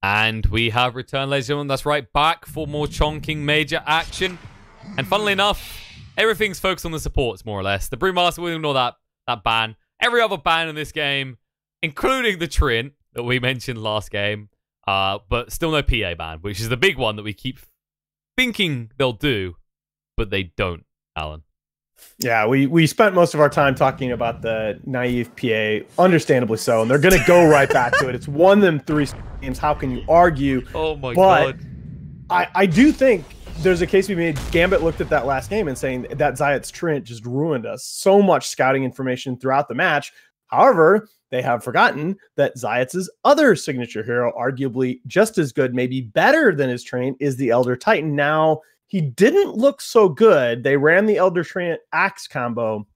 And we have returned, ladies and gentlemen. That's right, back for more Chongqing major action. And funnily enough, everything's focused on the supports, more or less. The Brewmaster, we ignore that ban. Every other ban in this game, including the Trin that we mentioned last game. But still no PA ban, which is the big one that we keep thinking they'll do, but they don't, Alan. Yeah, we spent most of our time talking about the naive PA, understandably so, and they're going to go right back to it. It's won them 3 games. How can you argue? Oh my god. I do think there's a case to be made. Gambit looked at that last game and saying that Zayat's Trent just ruined us. So much scouting information throughout the match. However, they have forgotten that Zayat's other signature hero, arguably just as good, maybe better than his Trent, is the Elder Titan. Now, he didn't look so good. They ran the Elder Trent Axe combo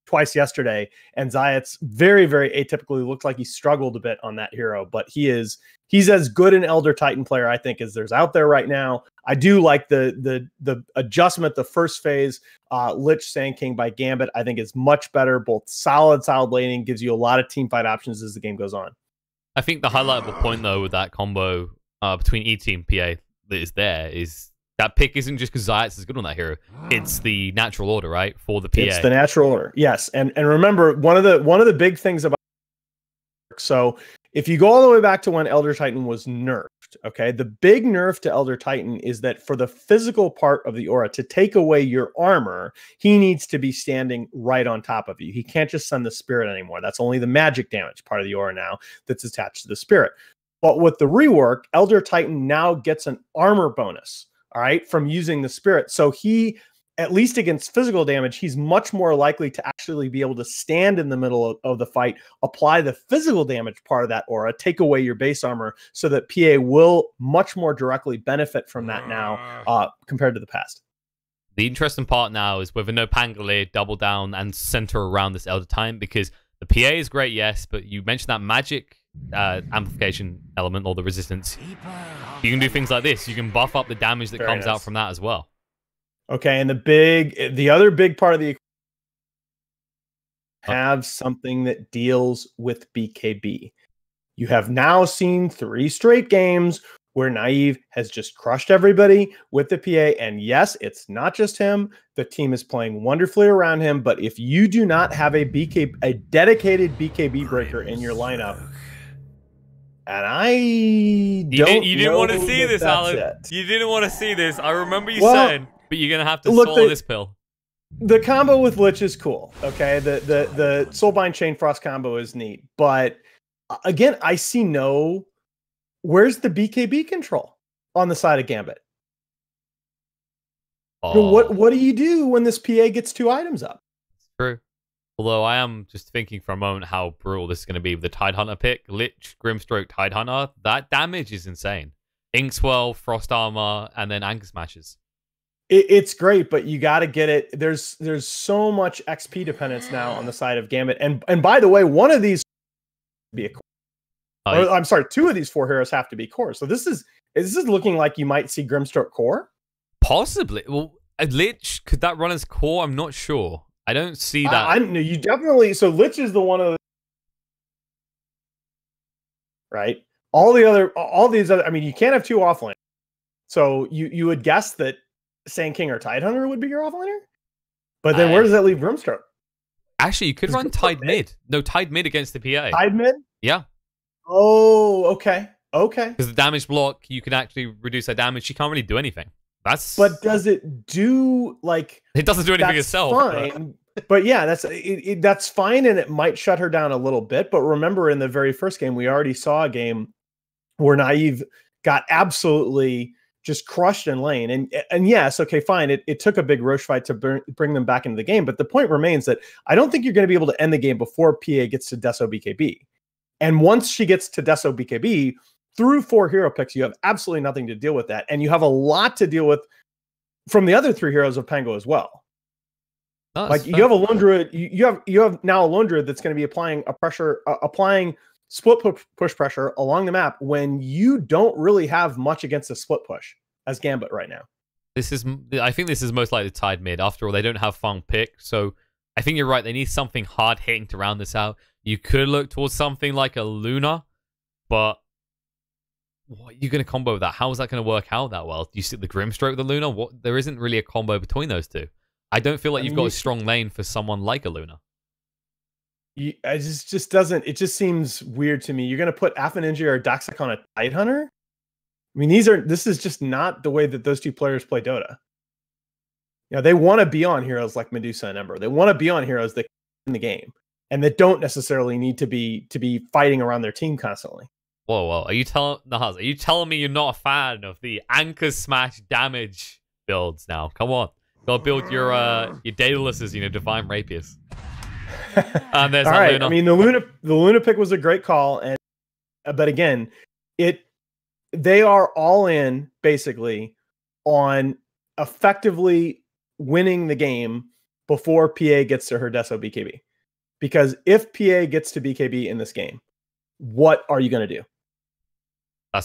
twice yesterday, and Zayat's very, very atypically looked like he struggled a bit on that hero, but he's as good an Elder Titan player, I think, as there's out there right now. I do like the adjustment, the first phase, Lich Sand King by Gambit, I think is much better, both solid laning, gives you a lot of team fight options as the game goes on. I think the highlightable point, though, with that combo between ET and PA that is there is that pick isn't just because Zayat's is good on that hero. It's the natural order, right? For the PA. It's the natural order. Yes. And remember, one of the big things about, so if you go all the way back to when Elder Titan was nerfed, okay, the big nerf to Elder Titan is that for the physical part of the aura to take away your armor, he needs to be standing right on top of you. He can't just send the spirit anymore. That's only the magic damage part of the aura now that's attached to the spirit. But with the rework, Elder Titan now gets an armor bonus. All right, from using the spirit. So he, at least against physical damage, he's much more likely to actually be able to stand in the middle of the fight, apply the physical damage part of that aura, take away your base armor, so that PA will much more directly benefit from that now compared to the past. The interesting part now is whether no Pangolier double down and center around this Elder Titan, because the PA is great, yes, but you mentioned that magic amplification element or the resistance. You can do things like this. You can buff up the damage that comes out from that as well. Okay, and the other big part of the have something that deals with BKB. You have now seen 3 straight games where Naive has just crushed everybody with the PA. And yes, it's not just him. The team is playing wonderfully around him. But if you do not have a dedicated BKB breaker in your lineup, and you didn't want to see this, Alan. You didn't want to see this. I remember you saying, but you're gonna have to swallow this pill. The combo with Lich is cool. Okay, the Soulbind Chain Frost combo is neat, but again, I see where's the BKB control on the side of Gambit? Oh. What do you do when this PA gets 2 items up? True. Although I am just thinking for a moment how brutal this is going to be with the Tidehunter pick. Lich, Grimstroke, Tidehunter. That damage is insane. Inkswell, Frost Armor, and then Anchor Smashes. It's great, but you got to get it. There's so much XP dependence now on the side of Gambit. And by the way, one of these be a core. I'm sorry, 2 of these 4 heroes have to be core. So this is looking like you might see Grimstroke core? Possibly. Well, a Lich, could that run as core? I'm not sure. I don't see that. I know you definitely. So Lich is the one of the right. All these other. I mean, you can't have 2 offlane. So you would guess that Sand King or Tidehunter would be your offlaner. But then where does that leave Grimstroke? Actually, you could run Tide mid. No, Tide mid against the PA. Tide mid. Yeah. Oh, okay. Okay. Because the damage block, you can actually reduce that damage. She can't really do anything. But does it do like? It doesn't do anything itself. Fine, but yeah, that's fine, and it might shut her down a little bit. But remember, in the very first game, we already saw a game where Naive got absolutely just crushed in lane, and yes, okay, fine. It took a big Roche fight to bring them back into the game, but the point remains that I don't think you're going to be able to end the game before PA gets to Deso BKB, and once she gets to Deso BKB. Through 4 hero picks, you have absolutely nothing to deal with that. And you have a lot to deal with from the other 3 heroes of Pango as well. Oh, like you have a Lone Druid, you have now a Lone Druid that's going to be applying applying split push pressure along the map when you don't really have much against a split push as Gambit right now. I think this is most likely Tide mid. After all, they don't have Fang pick, so I think you're right. They need something hard hitting to round this out. You could look towards something like a Luna, but what are you going to combo with that? How is that going to work out that well? Do you see the Grimstroke with the Luna? What? There isn't really a combo between those two. I don't feel like you've got a strong lane for someone like a Luna. I just doesn't. It just seems weird to me. You're going to put Alpha Ninja or Doxic on a Tidehunter? I mean, this is just not the way that those two players play Dota. You know, they want to be on heroes like Medusa and Ember. They want to be on heroes that in the game and that don't necessarily need to be fighting around their team constantly. Whoa! Are you telling me you're not a fan of the Anchor Smash damage builds now? Come on, go build your Daedaluses, Divine Rapiers. And there's all right. Luna. I mean, the Luna pick was a great call, and but again, they are all in basically on effectively winning the game before PA gets to her Deso BKB. Because if PA gets to BKB in this game, what are you going to do?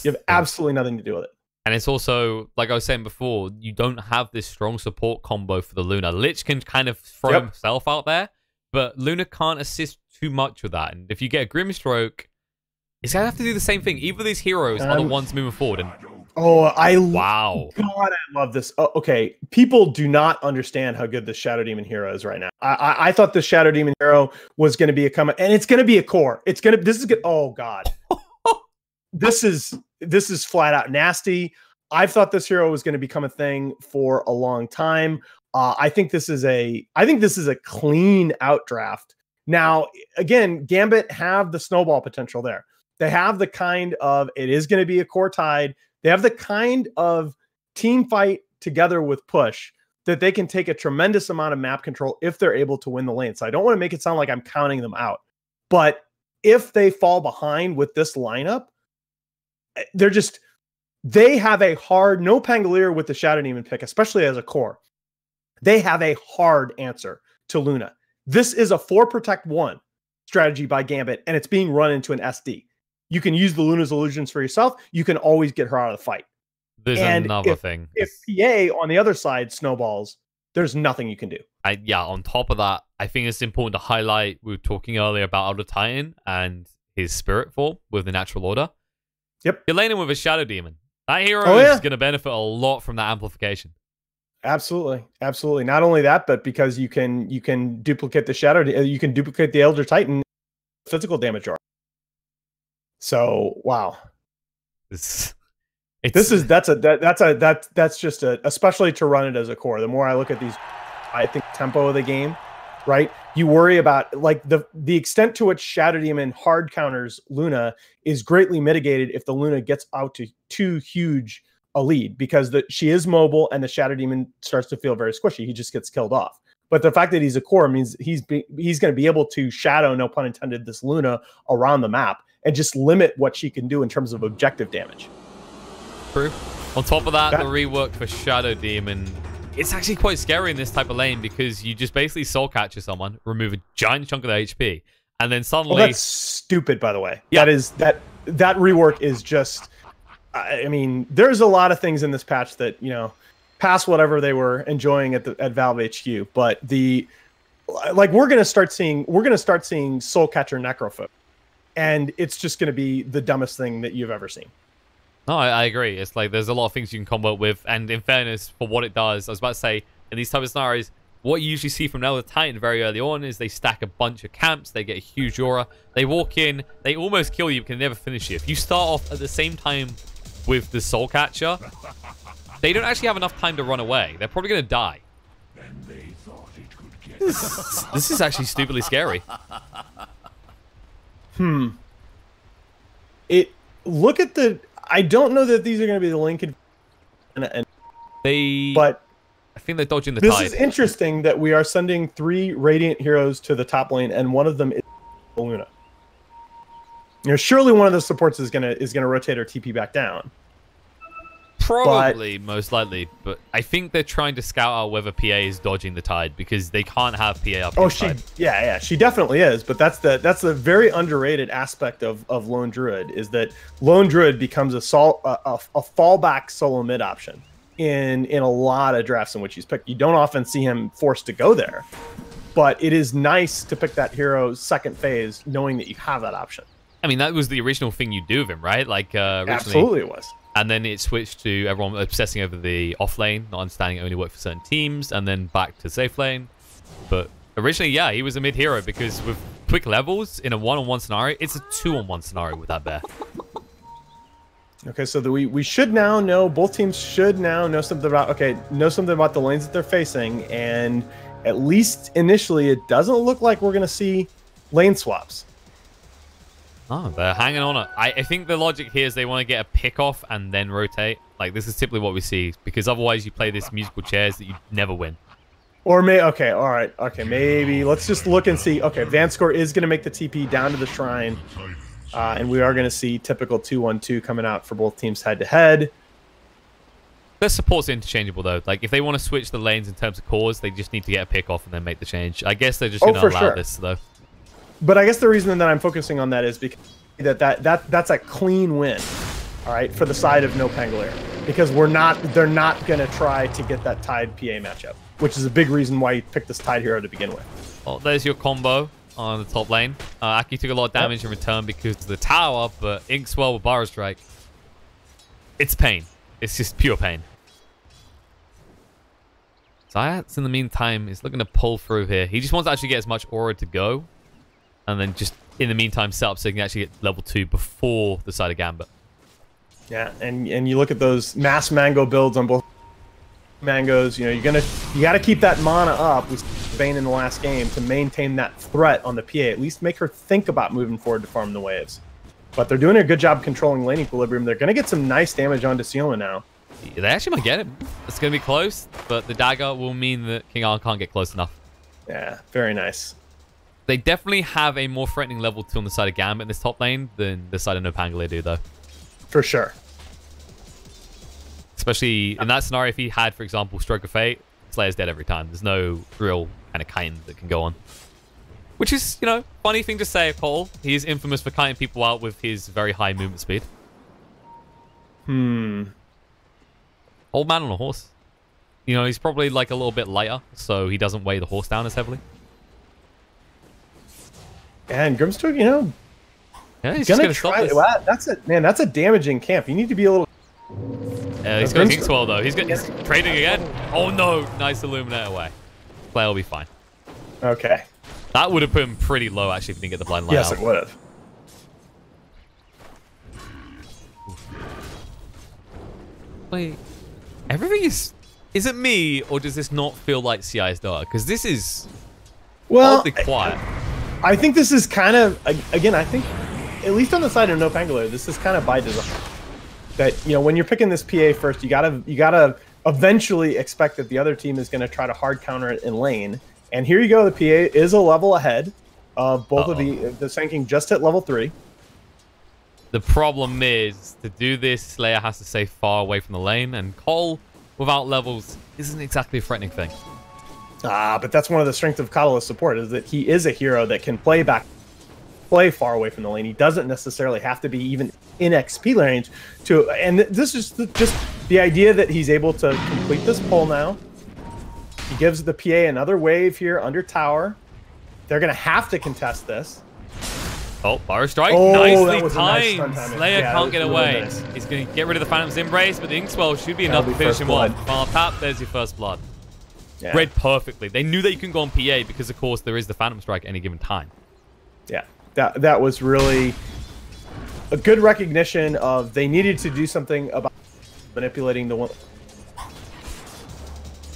You have absolutely nothing to do with it. And it's also, like I was saying before, you don't have this strong support combo for the Luna. Lich can kind of throw himself out there, but Luna can't assist too much with that. And if you get a Grimstroke, it's going to have to do the same thing. Either of these heroes are the ones moving forward. And wow. God, I love this. Oh, okay. People do not understand how good this Shadow Demon hero is right now. I thought the Shadow Demon hero was going to be and it's going to be a core. This is good. Oh God. This is flat out nasty. I've thought this hero was going to become a thing for a long time. I think this is a clean out draft. Now, again, Gambit have the snowball potential there. They have the kind of, it is going to be a core Tide. They have the kind of team fight together with push that they can take a tremendous amount of map control if they're able to win the lane. So I don't want to make it sound like I'm counting them out. But if they fall behind with this lineup, they have a hard, no Pangolier with the Shadow Demon pick, especially as a core. They have a hard answer to Luna. This is a 4 protect 1 strategy by Gambit, and it's being run into an SD. You can use the Luna's illusions for yourself. You can always get her out of the fight. There's another thing. If PA on the other side snowballs, there's nothing you can do. On top of that, I think it's important to highlight, we were talking earlier about Elder Titan and his spirit form with the natural order. Yep. You're laning with a Shadow Demon. That hero is going to benefit a lot from that amplification. Absolutely. Absolutely. Not only that, but because you can duplicate the Shadow, you can duplicate the Elder Titan physical damage. So wow, that's just especially to run it as a core. The more I look at these, I think tempo of the game, right? You worry about like the extent to which Shadow Demon hard counters Luna is greatly mitigated if the Luna gets out to too huge a lead, because she is mobile and the Shadow Demon starts to feel very squishy. He just gets killed off. But the fact that he's a core means he's going to be able to shadow, no pun intended, this Luna around the map and just limit what she can do in terms of objective damage. True. On top of that, the rework for Shadow Demon, it's actually quite scary in this type of lane because you just basically soul catcher someone, remove a giant chunk of their HP, and then suddenly... that's stupid, by the way. Yeah. That rework is just... I mean, there's a lot of things in this patch that, past whatever they were enjoying at Valve HQ, but we're gonna start seeing Soul Catcher Necrophage, and it's just gonna be the dumbest thing that you've ever seen. No, I agree. It's like there's a lot of things you can combo with, and in fairness, for what it does, I was about to say, in these type of scenarios, what you usually see from Elder Titan very early on is they stack a bunch of camps, they get a huge aura, they walk in, they almost kill you, but can never finish you. If you start off at the same time with the Soul Catcher, they don't actually have enough time to run away. They're probably going to die. This is actually stupidly scary. Look at the... I don't know that these are going to be the link... But I think they're dodging the tide. This is interesting that we are sending 3 Radiant heroes to the top lane, and one of them is Luna. Surely one of the supports is gonna rotate her TP back down. Probably, most likely, but I think they're trying to scout out whether PA is dodging the tide because they can't have PA up. Oh, she definitely is. But that's the very underrated aspect of Lone Druid, is that Lone Druid becomes a fallback solo mid option in a lot of drafts in which he's picked. You don't often see him forced to go there, but it is nice to pick that hero second phase, knowing that you have that option. I mean, that was the original thing you do with him, right? Like, originally, Absolutely it was. and then it switched to everyone obsessing over the off lane, not understanding it only worked for certain teams, and then back to safe lane. But originally, yeah, he was a mid hero because with quick levels in a one-on-one scenario, it's a two-on-one scenario with that bear. Okay, so we should now know, both teams should now know something about the lanes that they're facing, and at least initially, it doesn't look like we're going to see lane swaps. Oh, they're hanging on it. I think the logic here is they want to get a pick off and then rotate. Like, this is typically what we see, because otherwise you play this musical chairs that you never win. Or okay, all right, okay, maybe let's just look and see. Okay, Vanscore is going to make the TP down to the shrine. And we are going to see typical 2-1-2 coming out for both teams head-to-head. Their support's interchangeable, though. Like, if they want to switch the lanes in terms of cores, they just need to get a pick off and then make the change. I guess they're just going to allow this, though. But I guess the reason that I'm focusing on that is because that's a clean win, all right, for the side of No Pangolier. Because they're not going to try to get that tied PA matchup, which is a big reason why you picked this tied hero to begin with. Well, there's your combo on the top lane. Aki took a lot of damage in return because of the tower, but Inkswell with Bara Strike, it's pain. It's just pure pain. Zayats, in the meantime, is looking to pull through here. He just wants to actually get as much aura to go, and then just, in the meantime, set up so he can actually get level 2 before the side of Gambit. Yeah, and you look at those mass mango builds on both mangoes, you know, you got to keep that mana up. We saw Vayne in the last game to maintain that threat on the PA. At least make her think about moving forward to farm the waves. But they're doing a good job controlling lane equilibrium. They're going to get some nice damage onto Sioma now. Yeah, they actually might get him. It's going to be close, but the dagger will mean that King Arn can't get close enough. Yeah, very nice. They definitely have a more threatening level 2 on the side of Gambit in this top lane than the side of No Pangolier do, though. For sure. Especially in that scenario, if he had, for example, Stroke of Fate, Slayer's dead every time. There's no real kind of kiting that can go on. Which is, you know, funny thing to say of Cole. He is infamous for kiting people out with his very high movement speed. Old man on a horse. You know, he's probably like a little bit lighter, so he doesn't weigh the horse down as heavily. And Grimstroke, you know, yeah, he's gonna try it. Wow, that's a damaging camp. You need to be a little. He's got Kingswell though. He's trading again. Oh no! Nice Illuminate away. Play will be fine. Okay. That would have put him pretty low actually if he didn't get the blind light. Yes, out. it would have. Wait, everything is it me or does this not feel like CI's Dota? Because this is oddly quiet. I think this is kind of, again, I think, at least on the side of No Pangolier, this is kind of by design. That, you know, when you're picking this PA first, you gotta eventually expect that the other team is going to try to hard counter it in lane. And here you go, the PA is a level ahead of both of the Sand King just hit level 3. The problem is, to do this, Slayer has to stay far away from the lane, and Cole, without levels, isn't exactly a threatening thing. But that's one of the strengths of Catalyst support, is that he is a hero that can play far away from the lane. He doesn't necessarily have to be even in XP range to, and this is just the idea that he's able to complete this pull now. He gives the PA another wave here under tower. They're going to have to contest this. Oh, Bara Strike. Oh, nicely timed. Nice Slayer can't get away. Really nice. He's going to get rid of the Phantom's Embrace, but the Inkswell should be enough to finish him off. Final tap, there's your first blood. Yeah. Read perfectly. They knew that you can go on PA because, of course, there is the Phantom Strike at any given time. Yeah, that was really a good recognition of they needed to do something about manipulating the one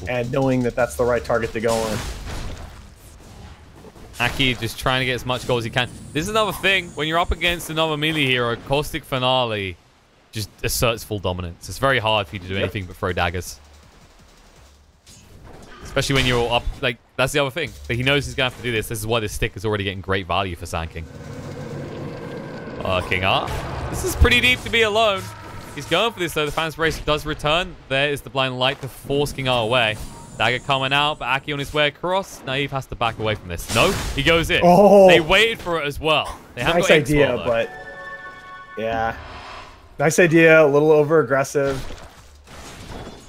and knowing that that's the right target to go on. Aki just trying to get as much gold as he can. This is another thing. When you're up against another melee hero, Caustic Finale just asserts full dominance. It's very hard for you to do anything but throw daggers. Especially when you're up, like, that's the other thing. But he knows he's going to have to do this. This is why this stick is already getting great value for Sand King. King R. This is pretty deep to be alone. He's going for this, though. The Phantom's Embrace does return. There is the Blind Light to force King R away. Dagger coming out, but Aki on his way across. Naive has to back away from this. No, he goes in. Oh, they waited for it as well. They haven't nice got idea, but yeah. Nice idea, a little over-aggressive.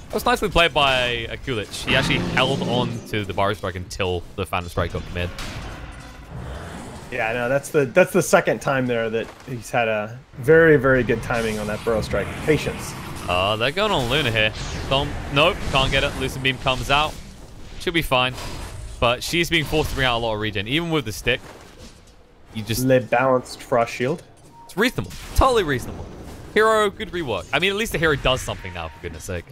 That was nicely played by Kulich. He actually held on to the Bara Strike until the Phantom Strike got committed. Yeah, no, that's the second time there that he's had a very, very good timing on that Burrow Strike. Patience. They're going on Luna here. Nope, can't get it. Lucid Beam comes out. Should be fine. But she's being forced to bring out a lot of regen. Even with the stick, you just... Le balanced Frost Shield. It's reasonable. Totally reasonable. Hero, good rework. I mean, at least the hero does something now, for goodness sake.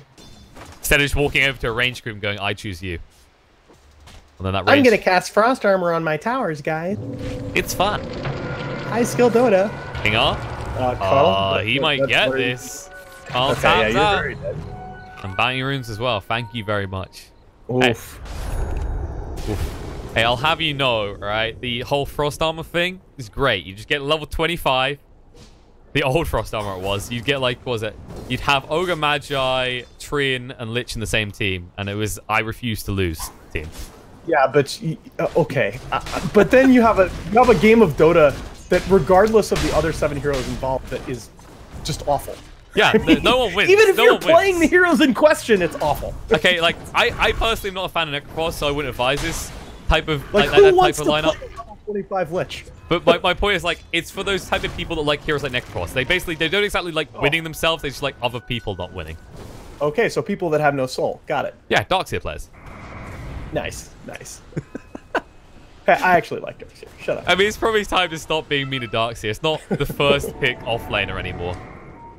Instead of just walking over to a range group going, I choose you. And then that range... I'm going to cast Frost Armor on my towers, guys. It's fun. High skill Dota. King R. He might get this. Carl taps out. Very dead. And bounty runes as well. Thank you very much. Oof. Hey, I'll have you know, right? The whole Frost Armor thing is great. You just get level 25. The old Frost Armor it was. You'd get like, what was it? You'd have Ogre Magi, Trian, and Lich in the same team. And it was I refuse to lose team. Yeah, but okay. But then you have a game of Dota that, regardless of the other 7 heroes involved, that is just awful. Yeah, no one wins. Even if no you're one playing wins. the heroes in question, it's awful. Okay, like I personally am not a fan of Necrophos, so I wouldn't advise this type of Like that who type wants of to lineup. play level 25 Lich? But my point is, like, it's for those type of people that like heroes like Necrophos. They don't exactly like winning themselves. They just like other people not winning. Okay, so people that have no soul. Got it. Yeah, Darkseer players. Nice. I actually like Darkseer. Shut up. I mean, it's probably time to stop being mean to Darkseer. It's not the first pick offlaner anymore,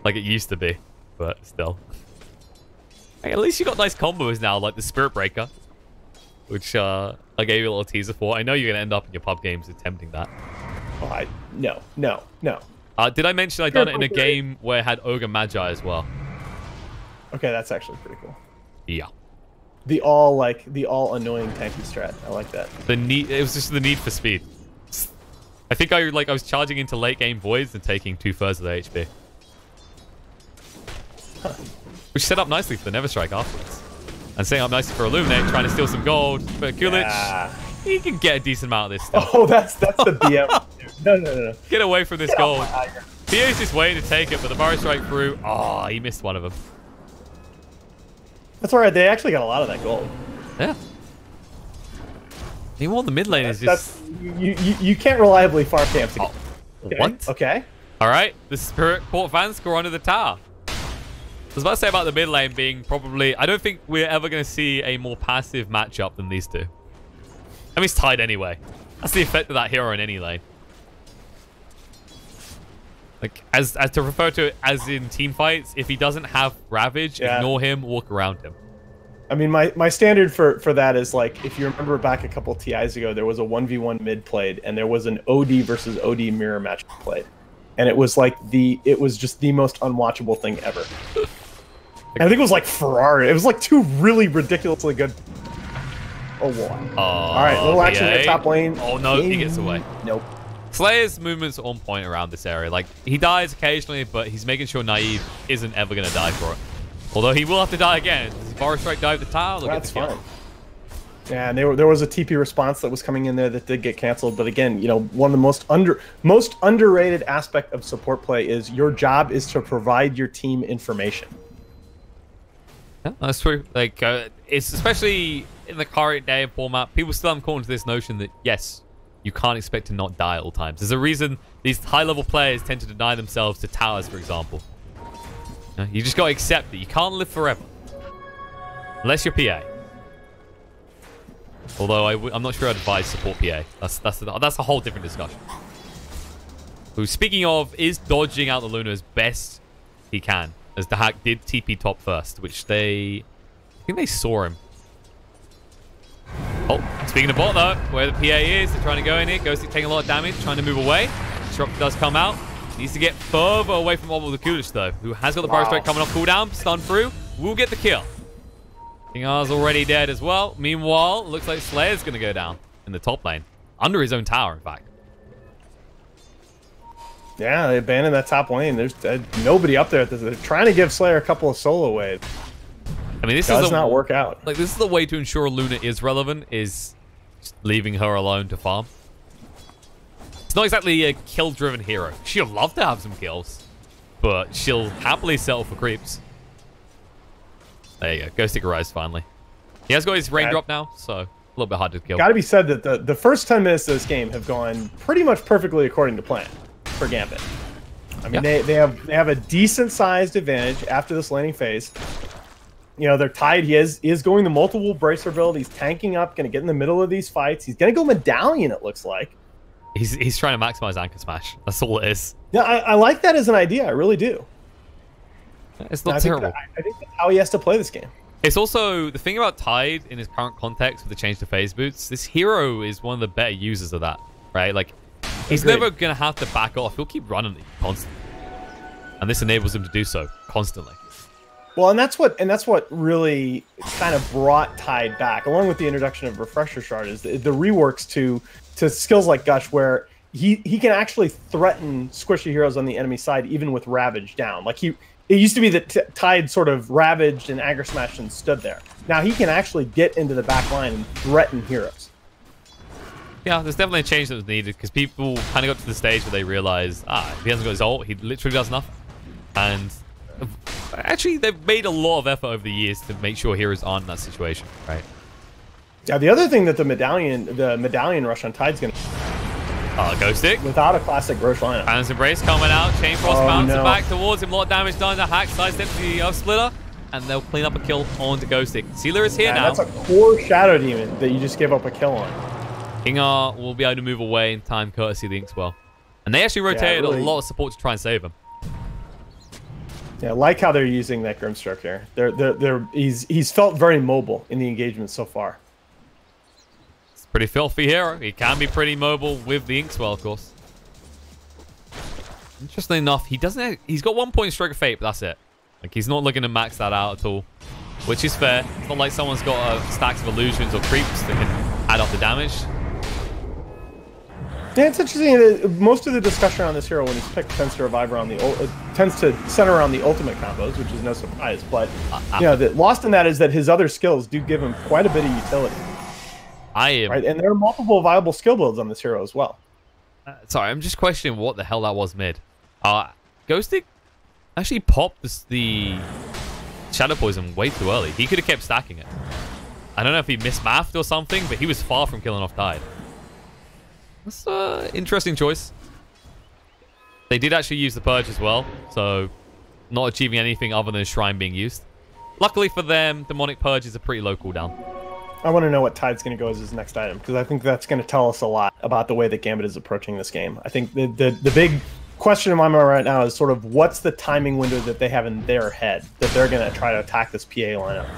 like it used to be. But still. Hey, at least you got nice combos now, like the Spirit Breaker, which I gave you a little teaser for. I know you're going to end up in your pub games attempting that. Oh, no. Did I mention I'd done it in a game where it had Ogre Magi as well? Okay, that's actually pretty cool. Yeah. The all annoying tanky strat. I like that. It was just the need for speed. I think I was charging into late game voids and taking 2/3 of the HP. Huh. Which set up nicely for the Never Strike afterwards. And setting up nicely for Illuminate, trying to steal some gold. But Kulich, he can get a decent amount of this stuff. Oh, that's the BM. No. Get away from this gold. PA's just waiting to take it, but the Burrow Strike through. Oh, he missed one of them. That's alright, they actually got a lot of that gold. Yeah. Meanwhile, the mid lane is just... You can't reliably farm camps again. Okay. What? Okay. Alright, the Spirit Port fans score under the tower. I was about to say about the mid lane being probably... I don't think we're ever going to see a more passive matchup than these two. I mean, it's tied anyway. That's the effect of that hero in any lane. Like, as to refer to it as in team fights, if he doesn't have Ravage, ignore him, walk around him. I mean, my standard for that is, like, if you remember back a couple TIs ago, there was a 1v1 mid played, and there was an OD versus OD mirror match played. And it was like it was just the most unwatchable thing ever. And I think it was like Ferrari. It was like 2 really ridiculously good. Oh, wow. All right, little action in the top lane. Oh, no, he gets away. Nope. Slayer's movements are on point around this area. Like, he dies occasionally, but he's making sure Naive isn't ever going to die for it. Although he will have to die again. Does Burrow Strike dive the tower? That's fine. Yeah, and there was a TP response that was coming in there that did get canceled. But again, you know, one of the most underrated aspect of support play is your job is to provide your team information. Yeah, that's true. Like, it's especially in the current day and format, people still haven't caught into this notion that, yes, you can't expect to not die at all times. There's a reason these high-level players tend to deny themselves to towers, for example. You just got to accept that you can't live forever. Unless you're PA. Although I'm not sure I'd advise support PA. That's a whole different discussion. Who, speaking of, is dodging out the Luna as best he can. As the hack did TP top first, which I think they saw him. Oh, speaking of bot though, where the PA is, they're trying to go in here. Ghostic taking a lot of damage, trying to move away. Disruptor does come out. Needs to get further away from Obel the Kulich though, who has got the Burrow Strike coming off cooldown. Stun through. Will get the kill. King R's already dead as well. Meanwhile, looks like Slayer's going to go down in the top lane. Under his own tower, in fact. Yeah, they abandoned that top lane. There's nobody up there. They're trying to give Slayer a couple of solo waves. I mean, this does not work out. Like, this is the way to ensure Luna is relevant, is just leaving her alone to farm. It's not exactly a kill-driven hero. She'll love to have some kills, but she'll happily settle for creeps. There you go. Ghostic arrives finally. He has got his raindrop now, so little bit hard to kill. Got to be said that the first 10 minutes of this game have gone pretty much perfectly according to plan for Gambit. I mean, they have a decent sized advantage after this laning phase. You know, they're tied. He is going the multiple bracer build. He's tanking up, going to get in the middle of these fights. He's going to go Medallion, it looks like. He's trying to maximize Anchor Smash. That's all it is. Yeah, I like that as an idea. I really do. It's not terrible. I think that's how he has to play this game. It's also the thing about Tide in his current context with the change to phase boots. This hero is one of the better users of that, right? Like, he's never gonna have to back off. He'll keep running it constantly, and this enables him to do so constantly. Well, and that's what really kind of brought Tide back, along with the introduction of Refresher Shard, is the reworks to skills like Gush, where he can actually threaten squishy heroes on the enemy side even with Ravage down. Like it used to be that Tide sort of ravaged and aggro smashed and stood there. Now he can actually get into the back line and threaten heroes. Yeah, there's definitely a change that was needed because people kind of got to the stage where they realized, if he hasn't got his ult, he literally does nothing. And actually, they've made a lot of effort over the years to make sure heroes aren't in that situation, right? Yeah, the other thing that the medallion rush on Tide's gonna Ghost Stick. Without a classic Roche lineup. Balance Embrace coming out. Chain Frost bouncing back towards him. A lot of damage done. The hack sidestep the Earth Splitter. And they'll clean up a kill onto Ghost Stick. Sealer is here now. That's a core Shadow Demon that you just gave up a kill on. King R will be able to move away in time courtesy of the Inkswell. And they actually rotated a lot of support to try and save him. Yeah, I like how they're using that Grimstroke here. He's felt very mobile in the engagement so far. Pretty filthy hero. He can be pretty mobile with the Inkswell, of course. Interestingly enough, he's got 1 point Stroke of Fate, but that's it. Like, he's not looking to max that out at all, which is fair. It's not like someone's got stacks of illusions or creeps that can add up the damage. Yeah, it's interesting that most of the discussion on this hero when he's picked tends to center around the ultimate combos, which is no surprise. But lost in that is that his other skills do give him quite a bit of utility. Right, and there are multiple viable skill builds on this hero as well. Sorry, I'm just questioning what the hell that was mid. Ghost Stick actually popped the Shadow Poison way too early. He could have kept stacking it. I don't know if he mismathed or something, but he was far from killing off Tide. That's an interesting choice. They did actually use the Purge as well, so not achieving anything other than a Shrine being used. Luckily for them, Demonic Purge is a pretty low cooldown. I want to know what Tide's going to go as his next item, because I think that's going to tell us a lot about the way that Gambit is approaching this game. I think the big question in my mind right now is sort of what's the timing window that they have in their head that they're going to try to attack this PA lineup.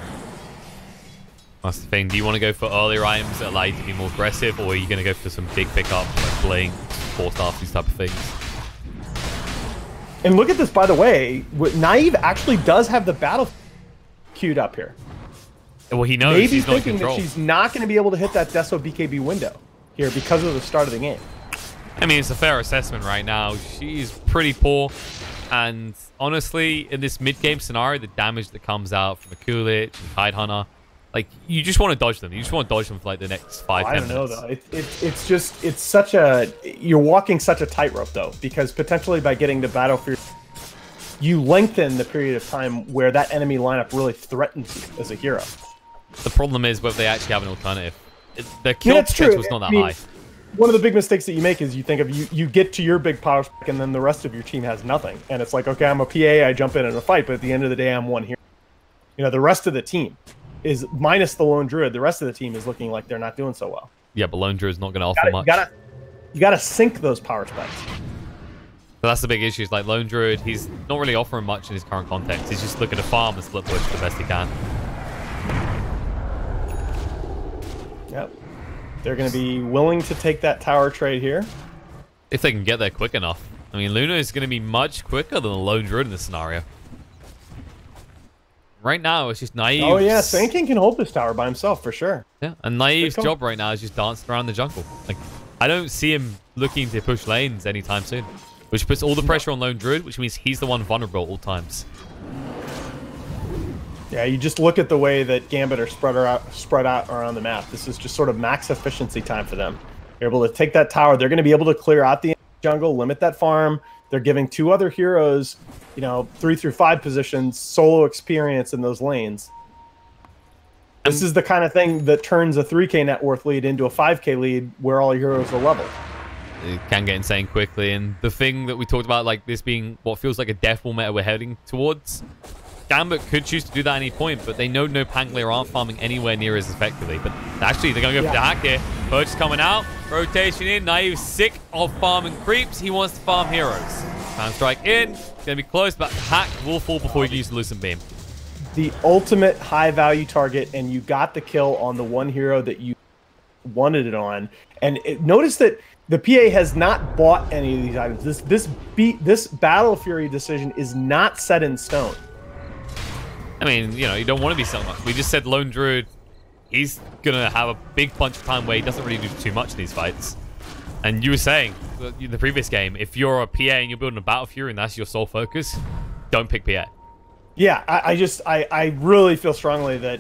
That's the thing. Do you want to go for earlier items that allow you to be more aggressive, or are you going to go for some big pickup, like Blink, Force Staff, these type of things? And look at this, by the way. Naive actually does have the battle queued up here. Well, he knows maybe he's not in thinking control. that she's not going to be able to hit that Deso BKB window here because of the start of the game. I mean, it's a fair assessment right now. She's pretty poor. And honestly, in this mid-game scenario, the damage that comes out from a Coolidge and Tidehunter, like, you just want to dodge them. You just want to dodge them for, like, the next 5, 10 minutes. I don't know, though. It's such a... You're walking such a tightrope, though, because potentially by getting to Battlefield, you lengthen the period of time where that enemy lineup really threatens you as a hero. The problem is whether they actually have an alternative. The kill potential is not that high. One of the big mistakes that you make is you think of you get to your big power spike and then the rest of your team has nothing. And it's like, okay, I'm a PA, I jump in a fight, but at the end of the day, I'm one hero. You know, the rest of the team is, minus the Lone Druid, the rest of the team is looking like they're not doing so well. Yeah, but Lone Druid's not going to offer much. You gotta sync those power spikes. So that's the big issue. Is like Lone Druid, he's not really offering much in his current context. He's just looking to farm and split push the best he can. Yep. They're going to be willing to take that tower trade here. If they can get there quick enough. I mean, Luna is going to be much quicker than the Lone Druid in this scenario. Right now, it's just Naive. Oh, yeah. Sand King can hold this tower by himself, for sure. Yeah, and Naive's job right now is just dancing around the jungle. Like, I don't see him looking to push lanes anytime soon. Which puts all the pressure on Lone Druid, which means he's the one vulnerable at all times. Yeah, you just look at the way that Gambit are spread out around the map. This is just sort of max efficiency time for them. They're able to take that tower. They're going to be able to clear out the jungle, limit that farm. They're giving 2 other heroes, 3 through 5 positions, solo experience in those lanes. This is the kind of thing that turns a 3K net worth lead into a 5K lead where all your heroes are leveled. It can get insane quickly, and the thing that we talked about, like this being what feels like a death ball meta we're heading towards, Gambit could choose to do that at any point, but they know no Pangolier aren't farming anywhere near as effectively. But actually, they're going to go for the hack here. Purge is coming out, rotation in. Naive sick of farming creeps. He wants to farm heroes. Time strike in. It's going to be close, but hack will fall before he can use the Lucent Beam. The ultimate high value target, and you got the kill on the one hero that you wanted it on. And notice that the PA has not bought any of these items. This Battle Fury decision is not set in stone. I mean, you know, you don't want to be selling much. We just said Lone Druid, he's going to have a big bunch of time where he doesn't really do too much in these fights. And you were saying in the previous game, if you're a PA and you're building a Battle Fury and that's your sole focus, don't pick PA. Yeah, I really feel strongly that,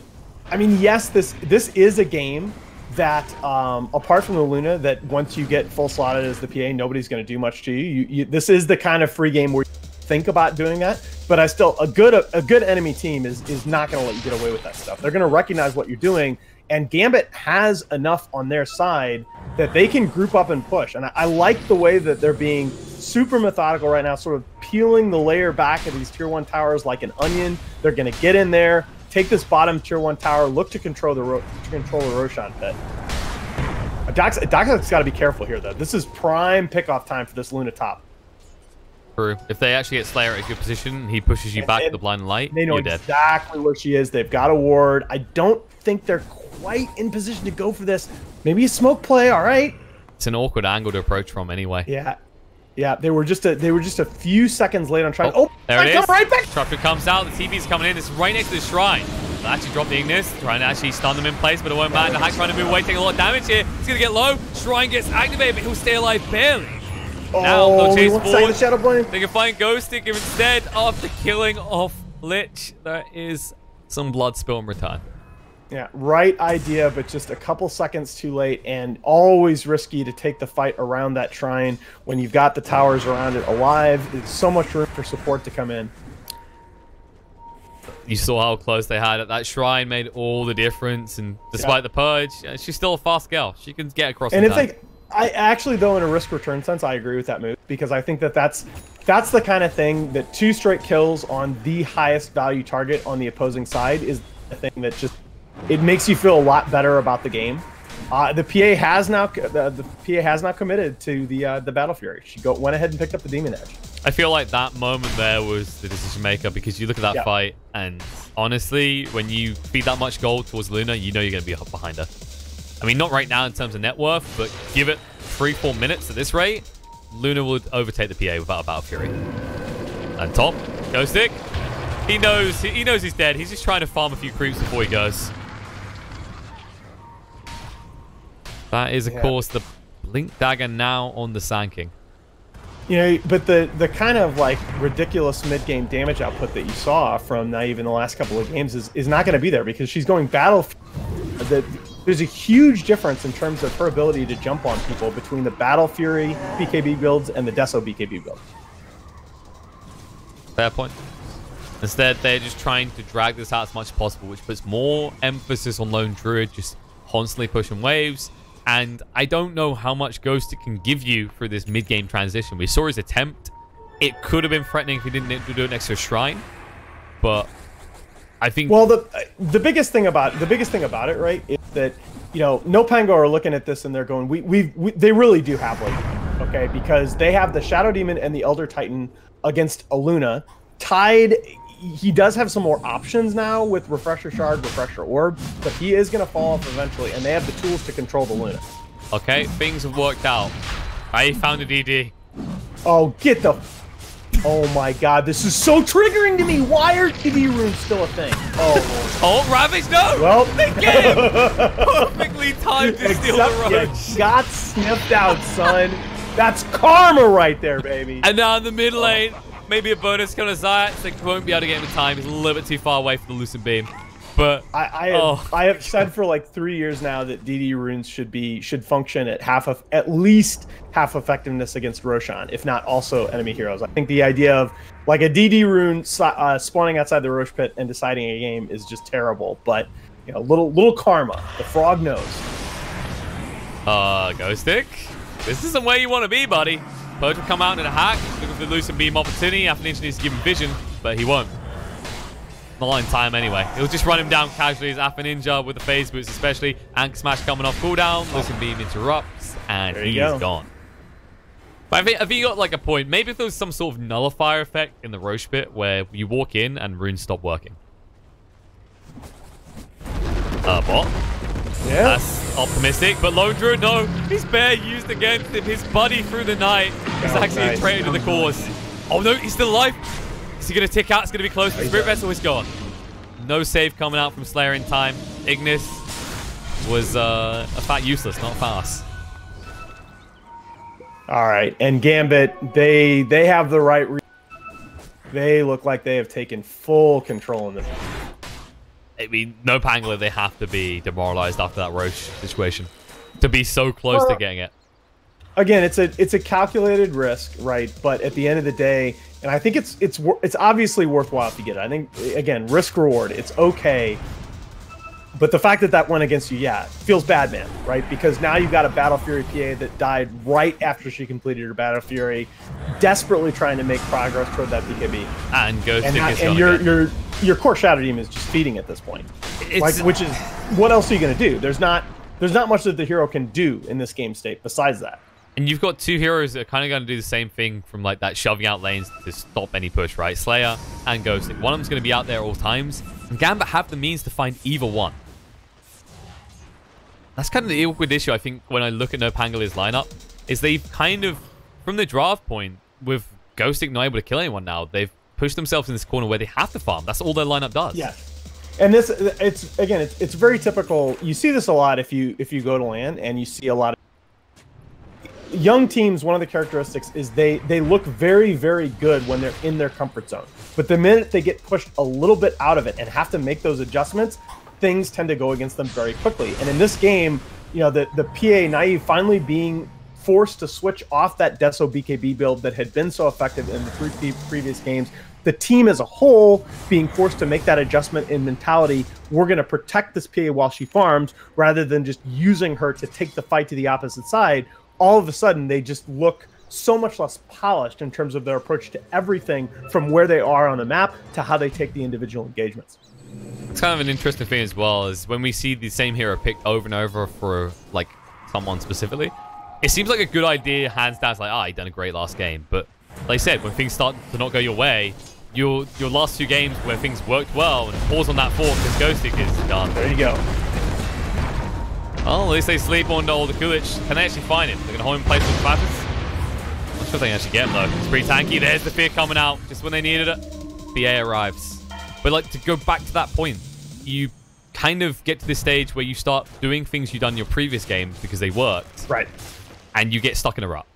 I mean, yes, this is a game that, apart from the Luna, that once you get full slotted as the PA, nobody's going to do much to you. This is the kind of free game where you think about doing that, but I still, a good enemy team is not going to let you get away with that stuff. They're going to recognize what you're doing, and Gambit has enough on their side that they can group up and push. And I like the way that they're being super methodical right now, sort of peeling the layer back of these tier 1 towers like an onion. They're going to get in there, take this bottom tier 1 tower, look to control the Roshan pit. Doxic's got to be careful here, though. This is prime pickoff time for this Luna top. True. If they actually get Slayer at a good position, he pushes you back to the blind light, they know exactly where she is. They've got a ward. I don't think they're quite in position to go for this. Maybe a smoke play, all right. It's an awkward angle to approach from anyway. Yeah. Yeah, they were just a few seconds late on trying. Oh, there it is. Right back. Disruptor comes out. The TP's coming in. It's right next to the shrine. They'll actually drop the Ignis, trying to actually stun them in place, but it won't matter. The hack trying to move away, taking a lot of damage here. He's gonna get low. Shrine gets activated, but he'll stay alive barely. Now they'll chase forward. The Shadow Blade. They can find Ghost Stick instead after killing off Lich. There is some blood spill in return. Yeah, right idea, but just a couple seconds too late, and always risky to take the fight around that shrine when you've got the towers around it alive. There's so much room for support to come in. You saw how close they had it. That shrine made all the difference, and despite the purge, she's still a fast girl. She can get across the time. I actually, though, in a risk-return sense, I agree with that move, because I think that's the kind of thing that 2 straight kills on the highest value target on the opposing side is the thing that just, it makes you feel a lot better about the game. The PA has now committed to the Battle Fury. She went ahead and picked up the Demon Edge. I feel like that moment there was the decision maker, because you look at that fight, and honestly, when you feed that much gold towards Luna, you know you're going to be up behind her. I mean, not right now in terms of net worth, but give it 3-4 minutes at this rate, Luna would overtake the PA without a Battle Fury. And top, Ghost Stick. He knows he's dead. He's just trying to farm a few creeps before he goes. That is, of course, the Blink Dagger now on the Sand King. You know, but the kind of like ridiculous mid-game damage output that you saw from Naive in the last couple of games is not going to be there, because she's going Battle. There's a huge difference in terms of her ability to jump on people between the Battle Fury BKB builds and the Deso BKB build. Fair point. Instead, they're just trying to drag this out as much as possible, which puts more emphasis on Lone Druid, just constantly pushing waves. And I don't know how much Ghost it can give you for this mid-game transition. We saw his attempt. It could have been threatening if he didn't do it next to a shrine, but I think. Well, the biggest thing about it, right, is that, you know, No Pango are looking at this and they're going, they really do have like, okay, because they have the Shadow Demon and the Elder Titan against a Luna. Tide, he does have some more options now with Refresher Shard, Refresher Orb, but he is going to fall off eventually, and they have the tools to control the Luna. Okay, things have worked out. I found a DD. Oh, get the... Oh my god, this is so triggering to me! Why are DD runes still a thing? Oh, oh, Ravage, no! Well, they get him! Perfectly timed to steal the Roach. You got sniffed out, son. That's karma right there, baby. And now in the mid lane, maybe a bonus kind of Zayat. They won't be able to get him in time. He's a little bit too far away from the Lucent Beam. But I have said for like 3 years now that DD runes should function at least half effectiveness against Roshan, if not also enemy heroes. I think the idea of like a DD rune spawning outside the Rosh pit and deciding a game is just terrible. But You know, little karma. The frog knows. Ghostic, this isn't where you want to be, buddy. Purge will come out in a hack, looking for the Lucent Beam opportunity. Alpha Ninja needs to give him vision, but he won't. Not in time anyway. He'll just run him down casually as Alpha Ninja with the phase boots especially. Anchor Smash coming off cooldown. Lucent Beam interrupts, and he's gone. But I think you got like a point. Maybe if there was some sort of nullifier effect in the Roche bit where you walk in and runes stop working. Bot. Yeah. That's optimistic, but Lone Druid, no. He's bare used against him. His buddy through the night. He's actually a traitor to the cause. Oh no, he's still alive. Is he going to tick out? It's going to be close. The Spirit Vessel is gone. No save coming out from Slayer in time. Ignis was a fat useless, not fast. All right, and Gambit, they have the right. They look like they have taken full control in this. I mean, no Pangolin, they have to be demoralized after that Roche situation to be so close to getting it. Again, it's a calculated risk, right? But at the end of the day, and I think it's obviously worthwhile to get it. I think again, risk reward, it's okay. But the fact that that went against you, yeah, feels bad, man, right? Because now you've got a Battle Fury PA that died right after she completed her Battle Fury, desperately trying to make progress toward that BKB. And Ghostic and your core Shadow Demon is just feeding at this point. Which is, what else are you going to do? There's not much that the hero can do in this game state besides that. And you've got two heroes that are kind of going to do the same thing from like that shoving out lanes to stop any push, right? Slayer and Ghostic. One of them's going to be out there all times. And Gambit have the means to find either one. That's kind of the awkward issue, I think, when I look at No Pangolin's lineup, is they've kind of, from the draft point, with Ghostic not able to kill anyone now, they've pushed themselves in this corner where they have to farm. That's all their lineup does. Yeah. And this, it's very typical. You see this a lot if you go to LAN, and you see a lot of young teams. One of the characteristics is they look very, very good when they're in their comfort zone. But the minute they get pushed a little bit out of it and have to make those adjustments, things tend to go against them very quickly. And in this game, you know, the PA Naive finally being forced to switch off that Deso BKB build that had been so effective in the three previous games, the team as a whole being forced to make that adjustment in mentality. We're going to protect this PA while she farms, rather than just using her to take the fight to the opposite side. All of a sudden, they just look so much less polished in terms of their approach to everything, from where they are on the map to how they take the individual engagements. It's kind of an interesting thing as well, is when we see the same hero picked over and over for like someone specifically, it seems like a good idea hands down. It's like, he done a great last game. But like I said, when things start to not go your way, your last two games where things worked well, and pause on that fork because Ghostic is done. There you go. Well, at least they sleep on all the Kulich. Can they actually find him? They're going to hold him in place with Classes. I'm not sure they can actually get him though. It's pretty tanky. There's the fear coming out just when they needed it. BA arrives. But like, to go back to that point, you kind of get to this stage where you start doing things you've done in your previous games because they worked. Right. And you get stuck in a rut.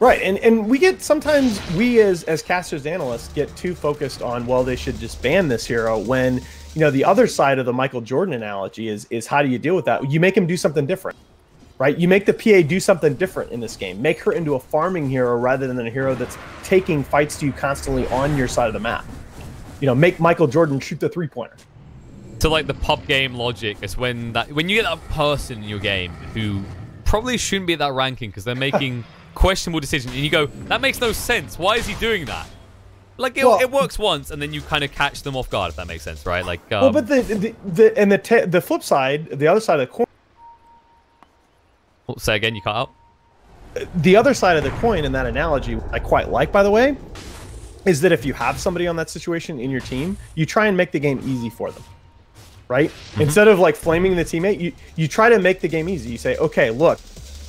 Right. And we get, sometimes we as casters, analysts, get too focused on, well, they should disband this hero, when, you know, the other side of the Michael Jordan analogy is how do you deal with that? You make him do something different, right? You make the PA do something different in this game. Make her into a farming hero rather than a hero that's taking fights to you constantly on your side of the map. You know, make Michael Jordan shoot the three-pointer. To like the pub game logic, is when you get that person in your game who probably shouldn't be at that ranking because they're making questionable decisions, and you go, that makes no sense. Why is he doing that? Like, it works once, and then you kind of catch them off guard, if that makes sense, right? Like, well, but the flip side, the other side of the coin. Say again, you cut out. The other side of the coin in that analogy, I quite like, by the way, is that if you have somebody on that situation in your team, you try and make the game easy for them, right? Mm-hmm. Instead of like flaming the teammate, you try to make the game easy. You say, okay, look,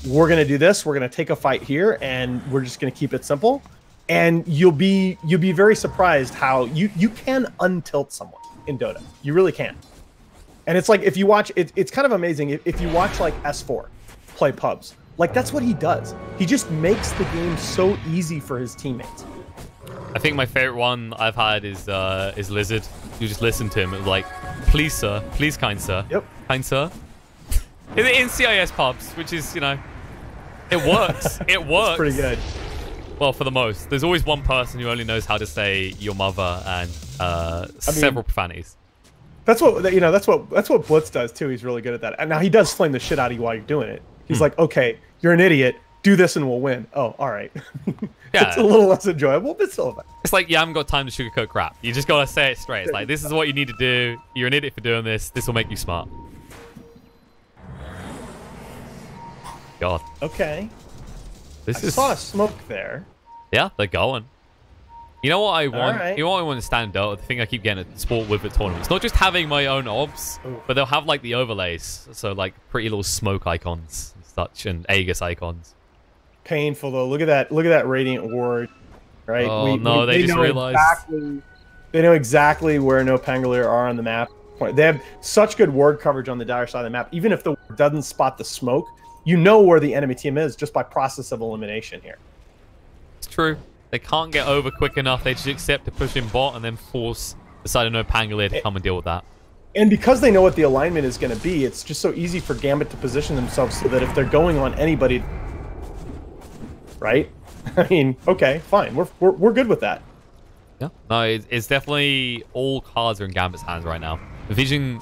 we're going to do this. We're going to take a fight here, and we're just going to keep it simple. And you'll be very surprised how you can untilt someone in Dota. You really can. And it's like, if you watch, it's kind of amazing. If you watch like S4 play pubs, like that's what he does. He just makes the game so easy for his teammates. I think my favorite one I've had is Lizard. You just listen to him and like, please sir, please kind sir. Yep. Kind sir. in CIS pubs, which is, you know, it works. It works. It's pretty good. Well, for the most. There's always one person who only knows how to say your mother and several profanities. That's what, you know, that's what Blitz does too. He's really good at that. And now he does flame the shit out of you while you're doing it. He's like, okay, you're an idiot. Do this and we'll win. Oh, all right. Yeah. It's a little less enjoyable, but still fun. It's like, you haven't got time to sugarcoat crap. You just gotta say it straight. It's like, this is what you need to do. You're an idiot for doing this. This will make you smart. God. Okay. I saw a smoke there. Yeah, they're going. You know what I want? Right. You know what I want to stand out? The thing I keep getting at sport with at tournaments. Not just having my own obs, but they'll have like the overlays. So like pretty little smoke icons and such, and Aegis icons. Painful though. Look at that. Look at that Radiant Ward. Right? Oh no, they just realized. They know exactly where No Pangolier are on the map. They have such good ward coverage on the dire side of the map. Even if the ward doesn't spot the smoke, you know where the enemy team is just by process of elimination here. It's true. They can't get over quick enough. They just accept to push in bot and then force the side of No Pangolier to come and deal with that. And because they know what the alignment is going to be, it's just so easy for Gambit to position themselves so that if they're going on anybody, right? I mean, okay, fine. We're good with that. Yeah. No, it's definitely all cards are in Gambit's hands right now. Vision,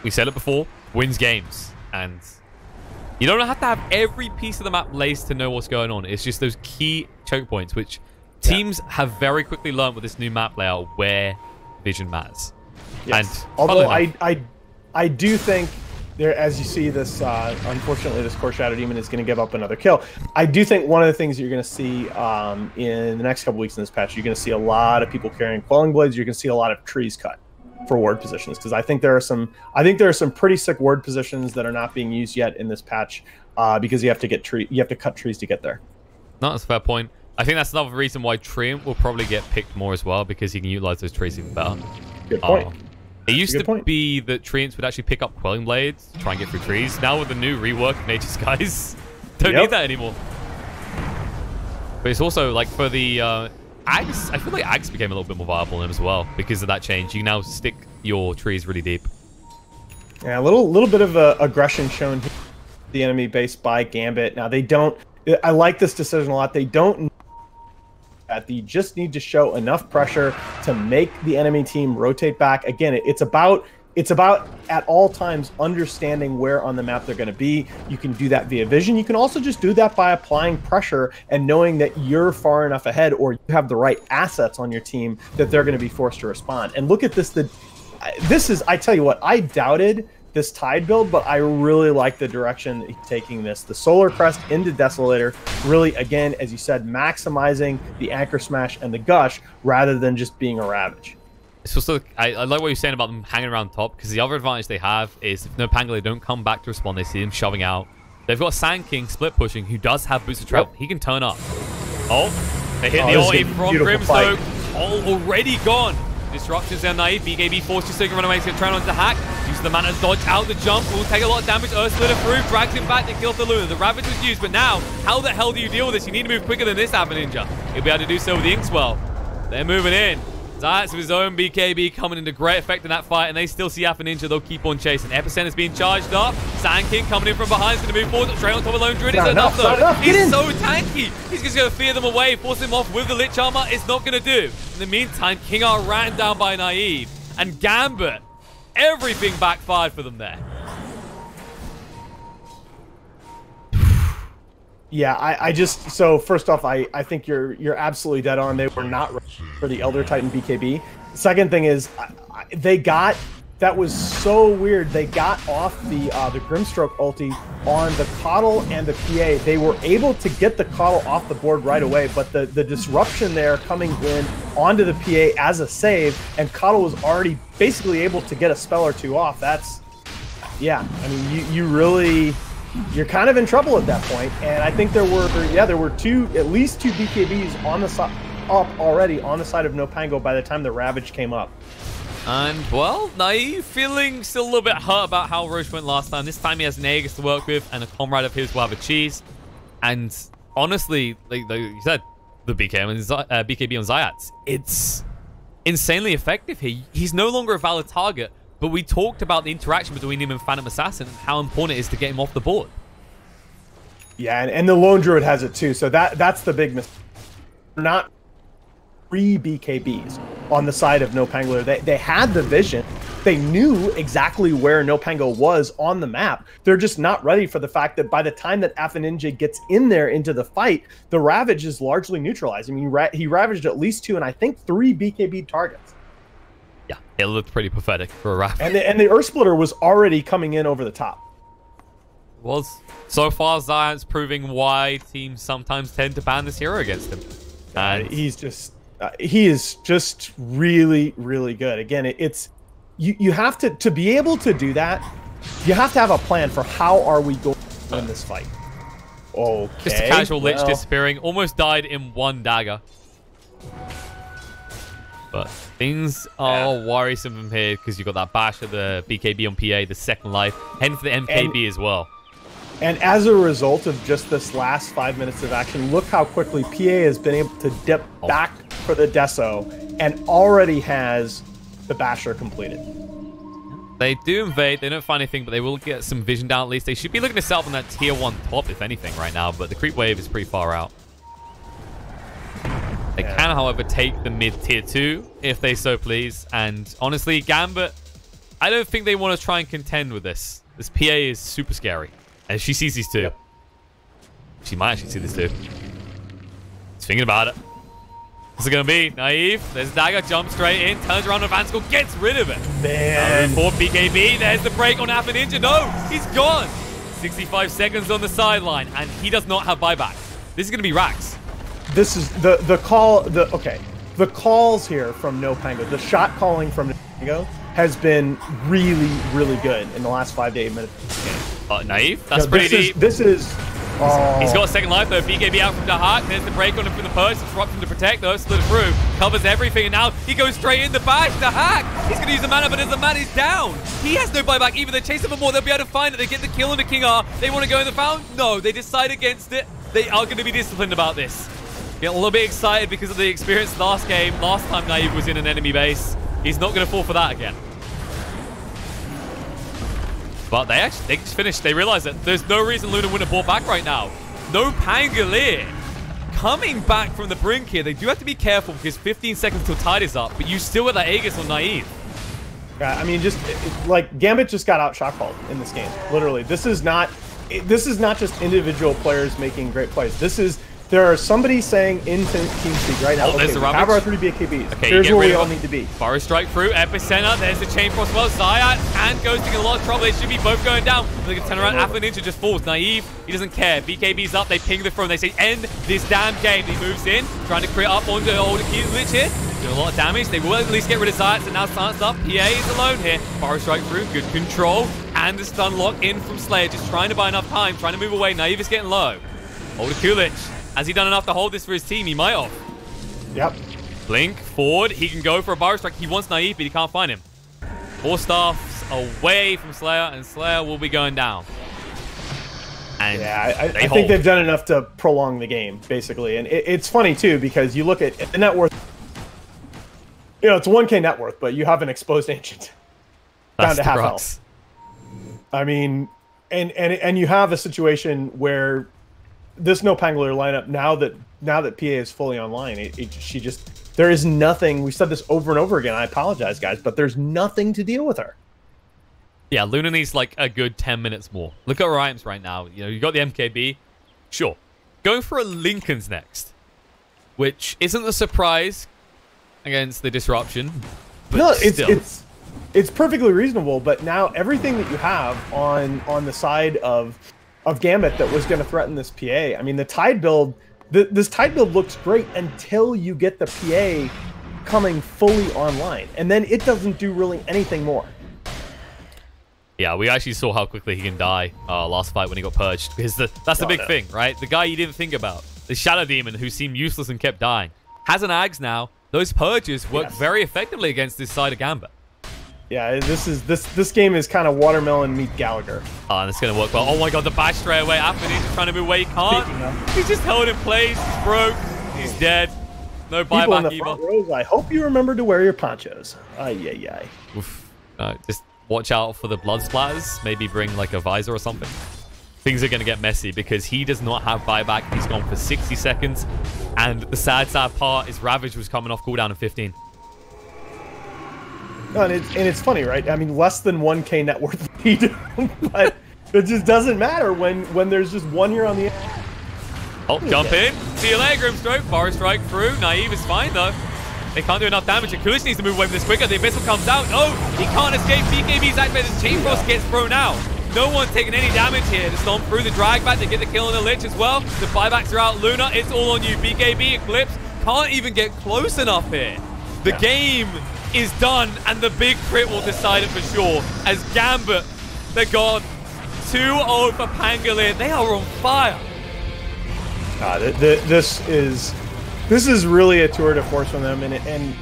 we said it before, wins games. And you don't have to have every piece of the map laced to know what's going on. It's just those key choke points, which teams have very quickly learned with this new map layout where Vision matters. Yes. And although I do think there, as you see this, unfortunately, this Core Shadow Demon is going to give up another kill. I do think one of the things you're going to see in the next couple weeks in this patch, you're going to see a lot of people carrying Quelling Blades. You're going to see a lot of trees cut for ward positions, because I think there are some pretty sick ward positions that are not being used yet in this patch because you have to cut trees to get there. No, that's a fair point. I think that's another reason why Treant will probably get picked more as well, because he can utilize those trees even better. Good point. It used to be that Treants would actually pick up Quelling Blades to try and get through trees. Now with the new rework of Nature's Skies, don't need that anymore. But it's also like for the Ags, I feel like Ags became a little bit more viable in him as well because of that change. You can now stick your trees really deep. Yeah, a little bit of aggression shown here, the enemy base by Gambit. Now they don't. I like this decision a lot. They don't. They just need to show enough pressure to make the enemy team rotate back. Again, it's about at all times understanding where on the map they're going to be. You can do that via vision. You can also just do that by applying pressure and knowing that you're far enough ahead or you have the right assets on your team that they're going to be forced to respond. And look at this. This is, I tell you what, I doubted this Tide build, but I really like the direction that he's taking this. The Solar Crest into Desolator, really, again, as you said, maximizing the Anchor Smash and the Gush rather than just being a Ravage. It's also, I like what you're saying about them hanging around top, because the other advantage they have is if No Pangolier don't come back to respond, they see them shoving out. They've got Sand King split pushing, who does have boost of travel. He can turn up. Oh, they hit the ulti from Grimstone. Oh, already gone. Disruptions there, Naive. BKB forced to run away. He's going to try on to hack. Uses the mana to dodge out the jump. Will take a lot of damage. Ursula through. Drags him back to kill the Luna. The Ravage was used, but now, how the hell do you deal with this? You need to move quicker than this, Alpha Ninja. He'll be able to do so with the Inkswell. They're moving in. Zayats with his own BKB coming into great effect in that fight, and they still see Alpha Ninja. They'll keep on chasing. Epicenter is being charged up. Sand King coming in from behind. He's going to move forward. Straight on top of Lone Druid. It's enough, though. He's so tanky. He's just going to fear them away, force him off with the Lich Armor. It's not going to do. In the meantime, King R ran down by Naive. And Gambit, everything backfired for them there. Yeah, I just, so first off, I think you're absolutely dead on. They were not ready for the Elder Titan BKB. Second thing is, they got, that was so weird. They got off the Grimstroke ulti on the Coddle and the PA. They were able to get the Coddle off the board right away, but the disruption there coming in onto the PA as a save, and Coddle was already basically able to get a spell or two off. That's, yeah, I mean, you really, you're kind of in trouble at that point. And I think there were at least two BKBs on the side up already on the side of No Pango by the time the Ravage came up. And, well, Naive feeling still a little bit hurt about how Roche went last time. This time he has an Aegis to work with, and a comrade of his will have a cheese. And honestly, like you said, the BKB on Zayats, it's insanely effective here. He's no longer a valid target, but we talked about the interaction between him and Phantom Assassin and how important it is to get him off the board. Yeah, and the Lone Druid has it too, so that's the big mistake. Not 3 BKBs on the side of No Pangolier. They had the vision, they knew exactly where No Pango was on the map. They're just not ready for the fact that by the time that Afaninja gets in there into the fight, the Ravage is largely neutralized. I mean, he ravaged at least 2 and I think 3 BKB targets. Yeah, it looked pretty pathetic for a Ravage. And the Earth Splitter was already coming in over the top. Was. So far, Xayah's proving why teams sometimes tend to ban this hero against him. And he is just really, really good. Again, it's you have to be able to do that. You have to have a plan for how are we going to win this fight. Okay. Just a casual Lich disappearing. Almost died in 1 dagger. But things are worrisome from here because you've got that bash of the BKB on PA, the second life, heading for the MKB as well. And as a result of just this last 5 minutes of action, look how quickly PA has been able to dip back for the Deso and already has the Basher completed. They do invade. They don't find anything, but they will get some vision down at least. They should be looking to set up on that tier 1 top, if anything, right now. But the creep wave is pretty far out. They can, however, take the mid tier 2 if they so please. And honestly, Gambit, I don't think they want to try and contend with this. This PA is super scary. And she sees these 2. Yep. She might actually see this 2. She's thinking about it. What's it going to be? Naive. There's Dagger. Jumps straight in. Turns around on Vanskool. Gets rid of it. Man. For BKB. There's the break on Afaninja. No. He's gone. 65 seconds on the sideline. And he does not have buyback. This is going to be Rax. This is the call. The calls here from No Pango. The shot calling from No Pango has been really, really good in the last 5 to 8 minutes of this game. Naive. That's pretty deep. This is. He's got a second life though. BKB out from Dahak. There's the break on him from the Purge. Disrupt him to protect though. Split through. Covers everything. And now he goes straight in the bash. Dahak. He's going to use the mana, but as the mana is down, he has no buyback. Either they chase him for more, they'll be able to find it. They get the kill on the King R. They want to go in the fountain. No, they decide against it. They are going to be disciplined about this. Get a little bit excited because of the experience last game. Last time Naive was in an enemy base. He's not going to fall for that again. But they just finished. They realized that there's no reason Luna wouldn't have bought back right now. No Pangolier coming back from the brink here. They do have to be careful because 15 seconds till tide is up, but you still got that Aegis on Naive. Yeah, I mean, like Gambit just got out shot called in this game. Literally, this is not just individual players making great plays. There are somebody saying in TeamSpeak right now, okay, there's the have our 3 BKBs. Okay, here's where we all need to be. Fire strike through, Epicenter, there's the chain frost well. Xayah and Ghosting in a lot of trouble. They should be both going down. They can turn around, Afaninja just falls. Naive, he doesn't care. BKB's up, they ping the throne. They say, end this damn game. He moves in, trying to create up onto the old Lich here. Doing a lot of damage. They will at least get rid of Xayah, so now Silence up. PA is alone here. Fire strike through, good control. And the stun lock in from Slayer, just trying to buy enough time, trying to move away. Naive is getting low. Old Kulich. Has he done enough to hold this for his team? He might have. Yep. Blink, forward. He can go for a Bar Strike. He wants Naive, but he can't find him. 4 staffs away from Slayer, and Slayer will be going down. And yeah, I think they've done enough to prolong the game, basically. And it's funny, too, because you look at the net worth. You know, it's a 1K net worth, but you have an exposed Ancient down to half health. I mean, and you have a situation where this No Pangolier lineup, now that PA is fully online, there is nothing. We said this over and over again. I apologize, guys, but there's nothing to deal with her. Yeah, Luna needs like a good 10 minutes more. Look at Rhymes right now. You know, you got the MKB. Sure. Going for a Linken's next, which isn't a surprise against the disruption. But no, still. It's perfectly reasonable, but now everything that you have on the side of Gambit that was going to threaten this PA. I mean, the Tide build, this Tide build looks great until you get the PA coming fully online, and then it doesn't do really anything more. Yeah, we actually saw how quickly he can die last fight when he got purged, because that's the big thing, right? The guy you didn't think about, the Shadow Demon who seemed useless and kept dying, has an Ags now. Those purges work very effectively against this side of Gambit. Yeah, this game is kind of Watermelon meet Gallagher. Oh, and it's going to work well. Oh my god, the bash straight away. Afaninja trying to move away. He can't. He's just held in place. He's broke. He's dead. No buyback either. Front rows, I hope you remember to wear your ponchos. Ay, ay, ay. Oof. Just watch out for the blood splatters. Maybe bring like a visor or something. Things are going to get messy because he does not have buyback. He's gone for 60 seconds. And the sad part is Ravage was coming off cooldown in 15. No, and it's funny, right? I mean, less than 1K net worth lead, but it just doesn't matter when there's just one here on the end. Oh, jump in. See you later, Grimstroke. Forest strike through. Naive is fine, though. They can't do enough damage. And Kulish needs to move away from this quicker. The Abyssal comes out. No, he can't escape. BKB's activated. Chain Frost gets thrown out. No one's taking any damage here. The Stomp through the drag back to get the kill on the Lich as well. The buybacks are out. Luna, it's all on you. BKB, Eclipse can't even get close enough here. The game is done, and the big crit will decide it for sure. As Gambit, they're gone. 2-0 for Pangolier. They are on fire. This is really a tour de force from them, and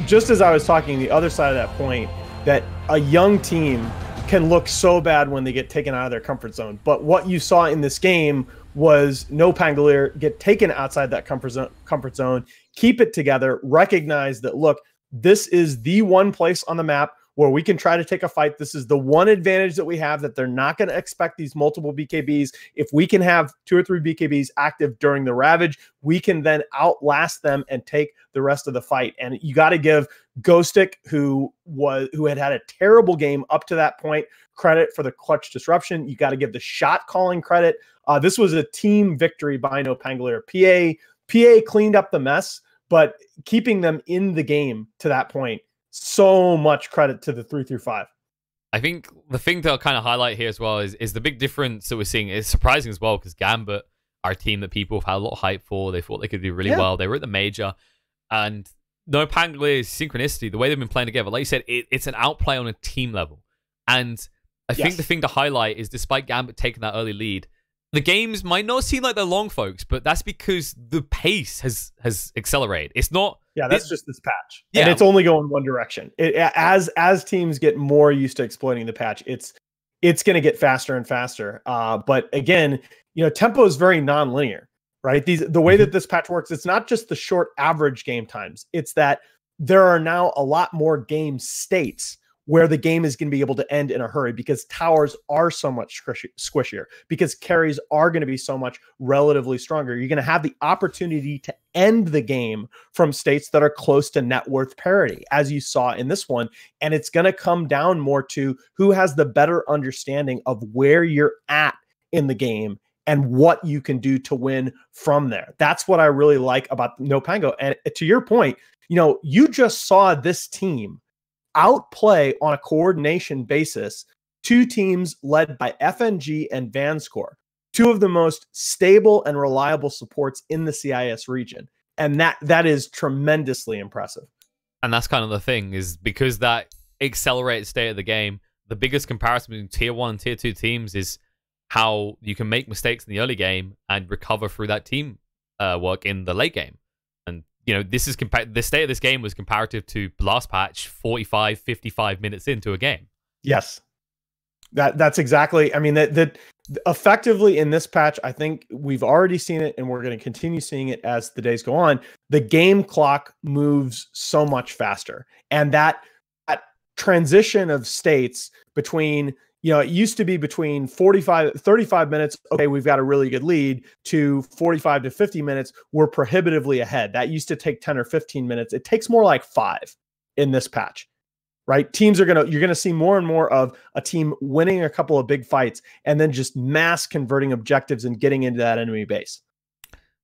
just as I was talking, the other side of that point, that a young team can look so bad when they get taken out of their comfort zone. But what you saw in this game was no Pangolier get taken outside that comfort zone, keep it together, recognize that, look, this is the one place on the map where we can try to take a fight. This is the one advantage that we have, that they're not going to expect these multiple BKBs. If we can have 2 or 3 BKBs active during the Ravage, we can then outlast them and take the rest of the fight. And you got to give Ghostic, who had a terrible game up to that point, credit for the clutch disruption. You got to give the shot calling credit. This was a team victory by No Pangolier. PA cleaned up the mess, but keeping them in the game to that point, so much credit to the 3 through 5. I think the thing to kind of highlight here as well is the big difference that we're seeing. Is surprising as well, because Gambit are a team that people have had a lot of hype for. They thought they could do really well. They were at the major, and No Pangolier's synchronicity, the way they've been playing together, like you said, it's an outplay on a team level. And I think the thing to highlight is, despite Gambit taking that early lead, the games might not seem like they're long, folks, but that's because the pace has accelerated. It's not. Yeah, that's just this patch, and it's only going one direction. As teams get more used to exploiting the patch, it's going to get faster and faster. But again, tempo is very non-linear, right? The way that this patch works, it's not just the short average game times. It's that there are now a lot more game states where the game is going to be able to end in a hurry, because towers are so much squishier, because carries are going to be so much relatively stronger. You're going to have the opportunity to end the game from states that are close to net worth parity, as you saw in this one. And it's going to come down more to who has the better understanding of where you're at in the game and what you can do to win from there. That's what I really like about No Pango. And to your point, you just saw this team outplay on a coordination basis 2 teams led by FNG and Vanscore, 2 of the most stable and reliable supports in the CIS region. And that is tremendously impressive. And that's kind of the thing, is because that accelerated state of the game, the biggest comparison between tier 1 and tier 2 teams is how you can make mistakes in the early game and recover through that team work in the late game. And this is the state of this game was comparative to last patch, 45, 55 minutes into a game. Yes, that's exactly. I mean, that effectively in this patch, I think we've already seen it, and we're going to continue seeing it as the days go on. The game clock moves so much faster, and that transition of states between, it used to be between 35 minutes, okay, we've got a really good lead, to 45 to 50 minutes, we're prohibitively ahead. That used to take 10 or 15 minutes. It takes more like 5 in this patch, right? You're going to see more and more of a team winning a couple of big fights and then just mass converting objectives and getting into that enemy base.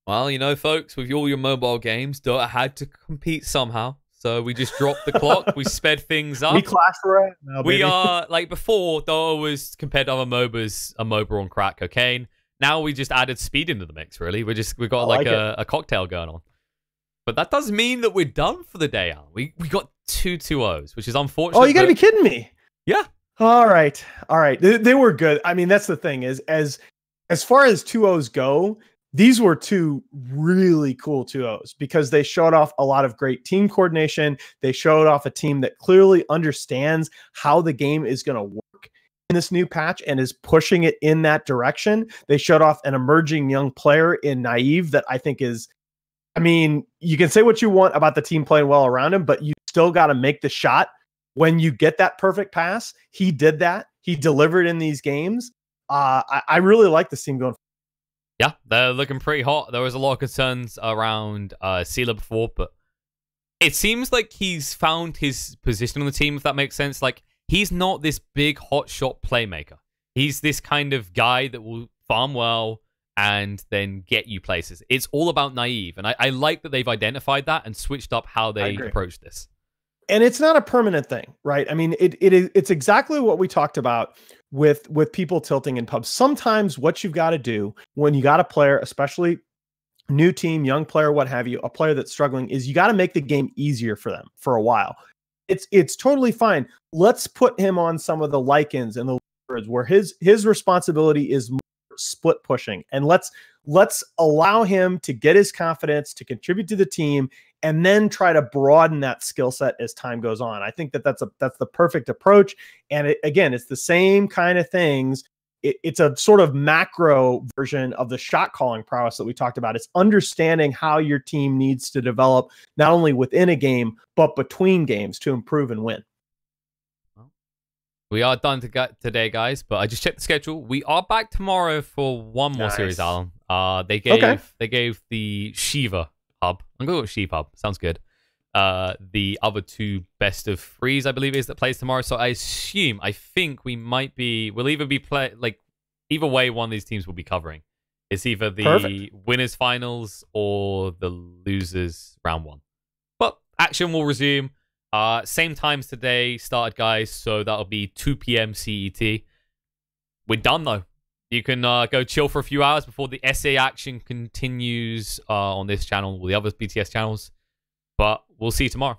Well, folks, with all your mobile games, Dota had to compete somehow. So we just dropped the clock. We sped things up. We Clash Royale now, baby. We are, like before, Dota was compared to other MOBAs, a MOBA on crack cocaine. Now we just added speed into the mix, really. We've got like a cocktail going on. But that does mean that we're done for the day, Alan. We got 2 2-0s, which is unfortunate. Oh, you got to be kidding me. Yeah. All right. They were good. I mean, that's the thing, is as far as 2-0s go, these were 2 really cool 2-0s, because they showed off a lot of great team coordination. They showed off a team that clearly understands how the game is going to work in this new patch and is pushing it in that direction. They showed off an emerging young player in Naive that I think is, I mean, you can say what you want about the team playing well around him, but you still got to make the shot when you get that perfect pass. He did that. He delivered in these games. I really like this team going forward. Yeah, they're looking pretty hot. There was a lot of concerns around Sealer before, but It seems like he's found his position on the team, if that makes sense. Like, he's not this big hotshot playmaker. He's this kind of guy that will farm well and then get you places. It's all about naive. And I like that they've identified that and switched up how they approach this. And it's not a permanent thing, right? I mean, it's exactly what we talked about with people tilting in pubs. Sometimes what you've got to do when you got a player, especially new team, young player, what have you, a player that's struggling, is you got to make the game easier for them for a while. It's totally fine. Let's put him on some of the Lycans and the Lords where his responsibility is more split pushing, and let's allow him to get his confidence, to contribute to the team, and then try to broaden that skill set as time goes on. I think that's the perfect approach. And again, it's the same kind of things. It's a sort of macro version of the shot calling prowess that we talked about. It's understanding how your team needs to develop, not only within a game, but between games to improve and win. We are done today, guys, but I just checked the schedule. We are back tomorrow for one more series, Alan. They gave the Shiva hub. I'm going to go with Shiva hub. Sounds good. The other two best of threes, I believe, is that plays tomorrow. So I think we'll either be either way, one of these teams will be covering. It's either the winners finals or the losers round one. But action will resume. Same times today started, guys. So that'll be 2 p.m. CET. We're done though. You can go chill for a few hours before the SA action continues on this channel or the other BTS channels. But we'll see you tomorrow.